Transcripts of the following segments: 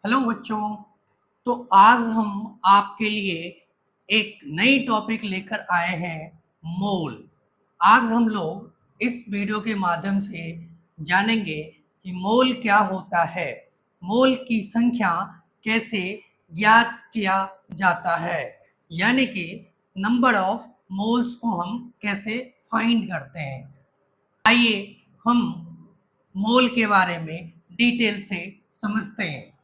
Hello बच्चों। तो आज हम आपके लिए एक नई टॉपिक लेकर आए हैं, मोल। आज हम लोग इस वीडियो के माध्यम से जानेंगे कि मोल क्या होता है, मोल की संख्या कैसे ज्ञात किया जाता है, यानी कि नंबर ऑफ मोल्स को हम कैसे फाइंड करते हैं। आइए हम मोल के बारे में डिटेल से समझते हैं।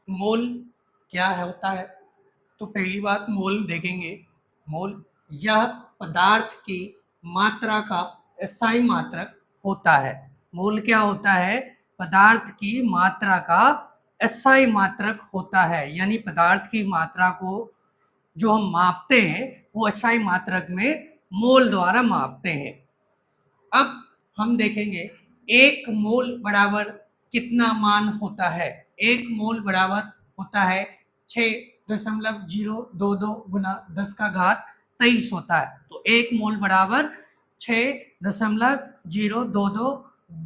मोल क्या होता है? तो पहली बात मोल देखेंगे। मोल यह पदार्थ की मात्रा का SI मात्रक होता है। मोल क्या होता है? पदार्थ की मात्रा का SI मात्रक होता है, यानी पदार्थ की मात्रा को जो हम मापते हैं वो SI मात्रक में मोल द्वारा मापते हैं। अब हम देखेंगे एक मोल बराबर कितना मान होता है। एक मोल बराबर होता है 6.022 गुना 10 का घात 23 होता है। तो एक मोल बराबर 6.022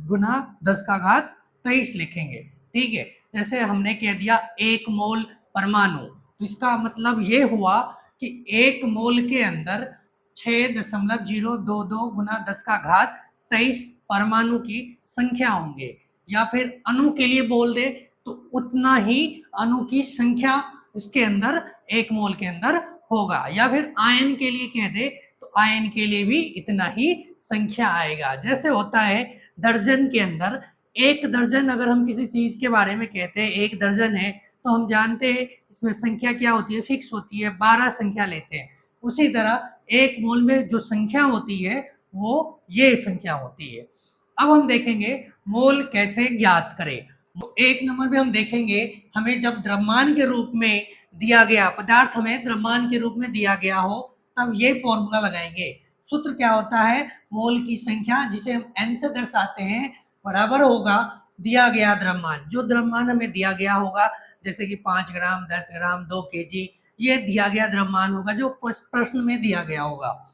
गुना 10 का घात 23 लिखेंगे। ठीक है, जैसे हमने कह दिया एक मोल परमाणु, तो इसका मतलब ये हुआ कि एक मोल के अंदर 6.022 गुना 10 का घात 23 परमाणु की संख्या होंगे। या फिर अणु के लिए बोल दे तो उतना ही अणु की संख्या उसके अंदर एक मोल के अंदर होगा। या फिर आयन के लिए कह दे तो आयन के लिए भी इतना ही संख्या आएगा। जैसे होता है दर्जन के अंदर, एक दर्जन अगर हम किसी चीज के बारे में कहते हैं एक दर्जन है, तो हम जानते हैं इसमें संख्या क्या होती है, फिक्स होती है, 12 संख्या लेते हैं। उसी तरह एक मोल में जो संख्या होती है वो ये संख्या होती है। अब हम देखेंगे मोल कैसे ज्ञात करें। एक नंबर में हम देखेंगे हमें जब द्रव्यमान के रूप में दिया गया पदार्थ हमें द्रव्यमान के रूप में दिया गया हो, तब ये फॉर्मूला लगाएंगे। सूत्र क्या होता है? मोल की संख्या जिसे हम n से दर्शाते हैं बराबर होगा दिया गया द्रव्यमान। जो द्रव्यमान हमें दिया गया होगा, जैसे कि 5 ग्राम, 10 ग्राम, 2 kg, ये दिया गया द्रव्यमान होगा जो प्रश्न में दिया गया होगा।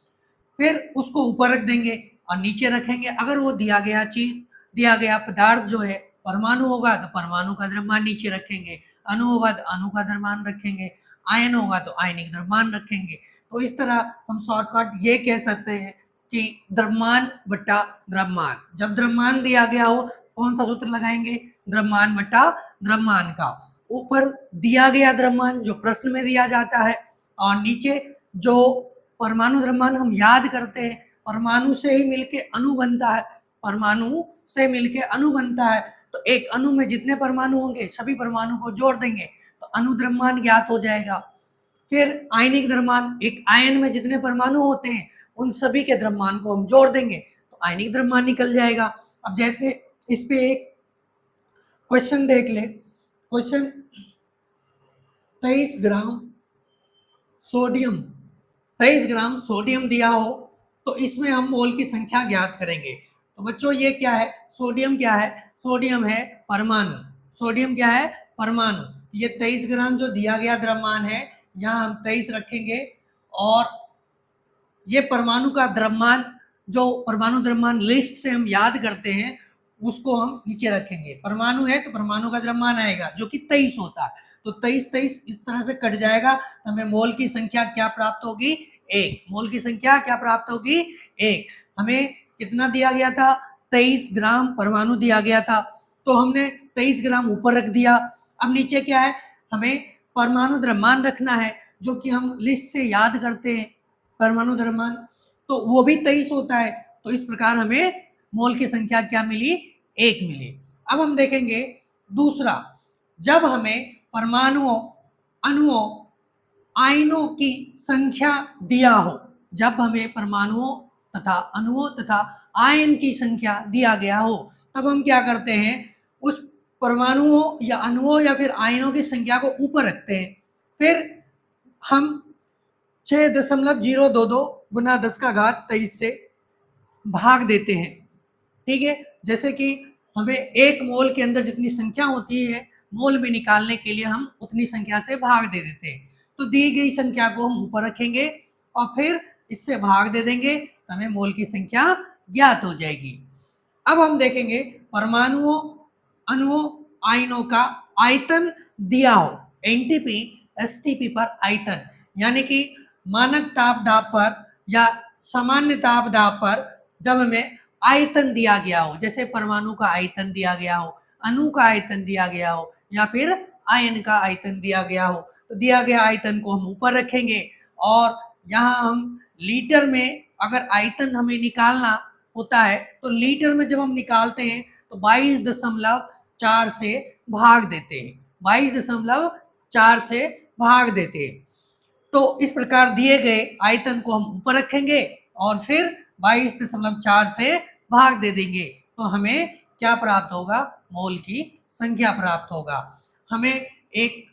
फिर उसको ऊपर रख देंगे और नीचे रखेंगे। अगर वो दिया गया चीज, दिया गया पदार्थ जो है परमाणु होगा तो परमाणु का द्रव्यमान नीचे रखेंगे, अणु होगा तो अणु का द्रव्यमान रखेंगे, आयन होगा तो आयनिक द्रव्यमान रखेंगे। तो इस तरह हम शॉर्टकट ये कह सकते हैं कि द्रव्यमान बटा द्रव्यमान। जब द्रव्यमान दिया गया हो कौन सा सूत्र लगाएंगे? द्रव्यमान बटा द्रव्यमान का। ऊपर दिया गया द्रव्यमान जो प्रश्न में दिया जाता है, और नीचे जो परमाणु द्रव्यमान हम याद करते हैं, परमाणु से ही मिलके अणु बनता है, परमाणु से मिलके अणु बनता है। तो एक अणु में जितने परमाणु होंगे सभी परमाणु को जोड़ देंगे तो अणु द्रव्यमान ज्ञात हो जाएगा। फिर आयनिक द्रव्यमान, एक आयन में जितने परमाणु होते हैं उन सभी के द्रव्यमान को हम जोड़ देंगे तो आयनिक द्रव्यमान निकल जाएगा। अब जैसे इस पे एक क्वेश्चन देख ले। Question 23 gram sodium, 23 gram sodium दिया हो तो इसमें हम मोल की संख्या ज्ञात करेंगे। तो बच्चों ये क्या है? सोडियम क्या है? सोडियम है परमाणु। सोडियम क्या है? परमाणु। ये 23 ग्राम जो दिया गया द्रव्यमान है, यहाँ हम 23 रखेंगे और ये परमाणु का द्रव्यमान, जो परमाणु द्रव्यमान लिस्ट से हम याद करते हैं उसको हम नीचे रखेंगे। परमाणु है तो परमाणु का द्रव्यमान आएगा जो कि 23 होता है। तो 23 इस तरह से कट जाएगा तो हमें मोल की संख्या क्या प्राप्त होगी? 1। मोल की संख्या क्या प्राप्त होगी? 1। हमें कितना दिया गया था? 23 ग्राम परमाणु दिया गया था, तो हमने 23 ग्राम ऊपर रख दिया। अब नीचे क्या है? हमें परमाणु द्रव्यमान रखना है जो कि हम लिस्ट से याद करते हैं परमाणु द्रव्यमान, तो वो भी 23 होता है। तो इस प्रकार हमें मोल की संख्या क्या मिली? 1 मिली। अब हम देखेंगे दूसरा, जब हमें परमाणुओं, अणुओं, आयनों की संख्या दिया हो, जब हमें परमाणुओं तथा अणुओं तथा आयन की संख्या दिया गया हो, तब हम क्या करते हैं? उस परमाणुओं या अणुओं या फिर आयनों की संख्या को ऊपर रखते हैं। फिर हम 6.022 गुना 10 का घात 23 से भाग देते हैं। ठीक है, जैसे कि हमें एक मोल के अंदर जितनी संख्या होती है मोल में निकालने के लिए हम उतनी संख्या से भाग दे देते हैं। तो दी गई संख्या को हम ऊपर रखेंगे और फिर इससे भाग दे देंगे तो हमें मोल की संख्या ज्ञात हो जाएगी। अब हम देखेंगे परमाणुओं, अणुओं आयनों का आयतन दिया हो, एनटीपी एसटीपी पर आयतन, यानी कि मानक ताप दाब पर या सामान्य ताप दाब पर जब हमें आयतन दिया गया हो, जैसे परमाणु का आयतन दिया गया हो, अणु का आयतन दिया गया हो, या फिर आयन का आयतन दिया गया हो, तो दिया गया आयतन को हम ऊपर रखेंगे और यहाँ हम लीटर में अगर आयतन हमें निकालना होता है तो लीटर में जब हम निकालते हैं तो 22.4 से भाग देते हैं, 22.4 से भाग देते हैं। तो इस प्रकार दिए गए आयतन को हम ऊपर रखेंगे और फिर 22.4 से भाग दे देंगे, तो हमें क्या प्राप्त होगा, मोल की संख्या प्राप्त होगा। हमें एक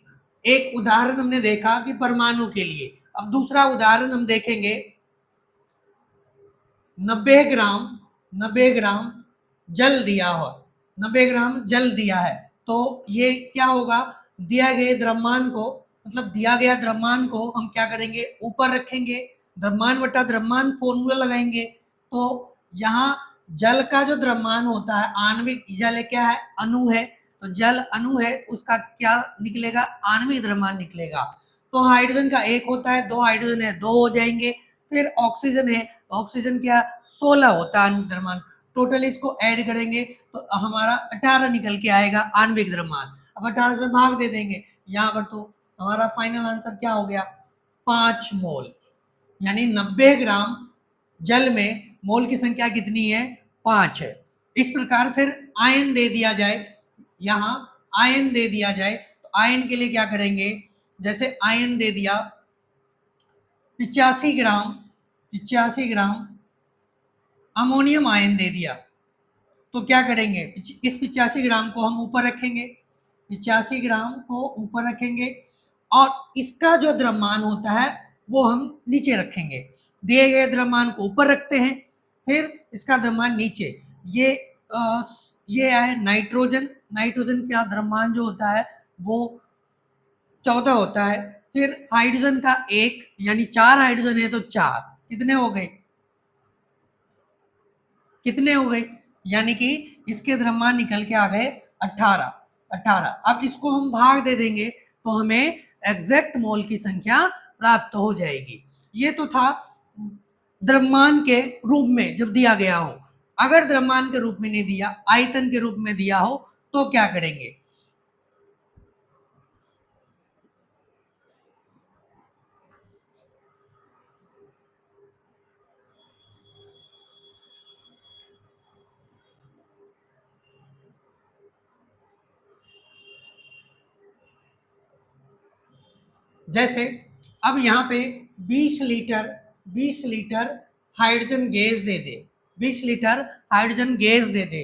एक उदाहरण हमने देखा कि परमाणु के लिए, अब दूसरा उदाहरण हम देखेंगे। 90 ग्राम जल दिया हो, 90 ग्राम जल दिया है, तो ये क्या होगा, दिया गए द्रव्यमान को, मतलब दिया गया द्रव्यमान को हम क्या करेंगे, ऊपर रखेंगे, द्रव्यमान बटा द्रव्यमान फॉर्मूला लगाएंगे। तो यहाँ जल का जो द्रव्यमान होता है, आणविक जल क्या है, अणु है, तो जल अणु है, उसका क्या निकलेगा, आणविक द्रव्यमान निकलेगा। तो हाइड्रोजन का 1 होता है, 2 हाइड्रोजन है, 2 हो जाएंगे। फिर ऑक्सीजन है, ऑक्सीजन क्या 16 होता है आणविक द्रव्यमान, टोटल इसको ऐड करेंगे तो हमारा 18 निकल के आएगा आणविक द्रव्यमान। अब 18 से भाग दे देंगे, यहाँ पर तो हमारा फाइनल आंसर क्या हो गया, 5 मोल, यानी 90 ग्राम जल में मोल की संख्या कितनी है, 5 है। इस प्रकार फिर आयन दे दिया जाए, यहाँ आयन दे दिया जाए, तो आयन के लिए क्या करेंगे, जैसे आयन दे दिया 85 ग्राम अमोनियम आयन दे दिया, तो क्या करेंगे, इस 85 ग्राम को हम ऊपर रखेंगे, 85 ग्राम को ऊपर रखेंगे और इसका जो द्रव्यमान होता है वो हम नीचे रखेंगे। दिए गए द्रव्यमान को ऊपर रखते हैं, फिर इसका द्रव्यमान नीचे। ये है नाइट्रोजन, नाइट्रोजन का द्रव्यमान जो होता है वो 14 होता है। फिर हाइड्रोजन का 1, यानी 4 हाइड्रोजन है तो 4, कितने हो गए, कितने हो गए, यानी कि इसके द्रव्यमान निकल के आ गए 18। अब इसको हम भाग दे देंगे तो हमें एग्जैक्ट मोल की संख्या प्राप्त हो जाएगी। ये तो था द्रव्यमान के रूप में जब दिया गया हो। अगर द्रव्यमान के रूप में नहीं दिया, आयतन के रूप में दिया हो, तो क्या करेंगे, जैसे अब यहाँ पे 20 लीटर हाइड्रोजन गैस दे दे, 20 लीटर हाइड्रोजन गैस दे दे,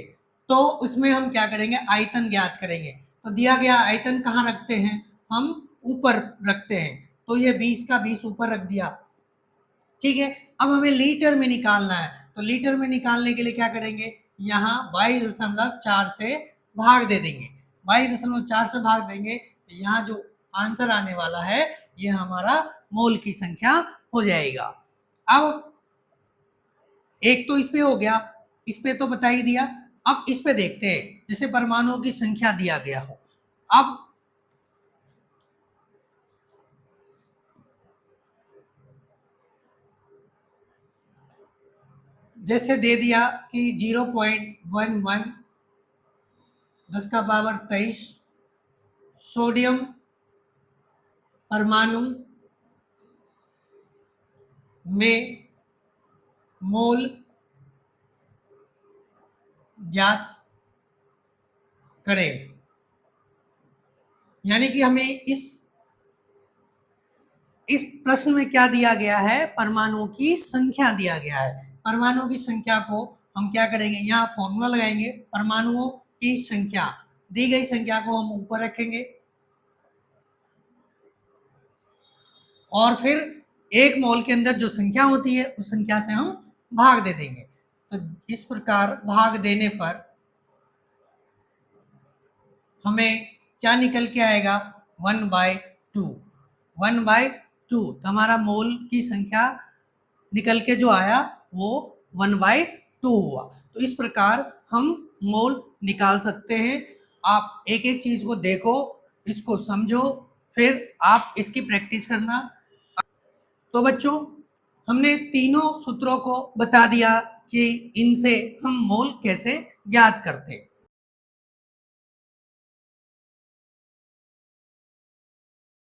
तो उसमें हम क्या करेंगे, आयतन ज्ञात करेंगे। तो दिया गया आयतन कहाँ रखते हैं, हम ऊपर रखते हैं, तो ये 20 का 20 ऊपर रख दिया, ठीक है। अब हमें लीटर में निकालना है, तो लीटर में निकालने के लिए क्या करेंगे, यहाँ 22.4 से भाग दे देंगे, 22.4 से भाग देंगे, तो यहाँ जो आंसर आने वाला है ये हमारा मोल की संख्या हो जाएगा। अब एक तो इस पे हो गया, इस पे तो बता ही दिया। अब इस पे देखते हैं, जैसे परमाणुओं की संख्या दिया गया हो। अब जैसे दे दिया कि 0.11 10 का पावर 23 सोडियम परमाणु में मोल ज्ञात करें, यानी कि हमें इस प्रश्न में क्या दिया गया है, परमाणुओं की संख्या दिया गया है। परमाणुओं की संख्या को हम क्या करेंगे, यहाँ फॉर्मूला लगाएंगे, परमाणुओं की संख्या, दी गई संख्या को हम ऊपर रखेंगे और फिर एक मोल के अंदर जो संख्या होती है उस संख्या से हम भाग दे देंगे। तो इस प्रकार भाग देने पर हमें क्या निकल के आएगा, 1/2, 1/2, तो हमारा मोल की संख्या निकल के जो आया वो 1/2 हुआ। तो इस प्रकार हम मोल निकाल सकते हैं। आप एक एक चीज को देखो, इसको समझो, फिर आप इसकी प्रैक्टिस करना। तो बच्चों, हमने तीनों सूत्रों को बता दिया कि इनसे हम मोल कैसे ज्ञात करते हैं।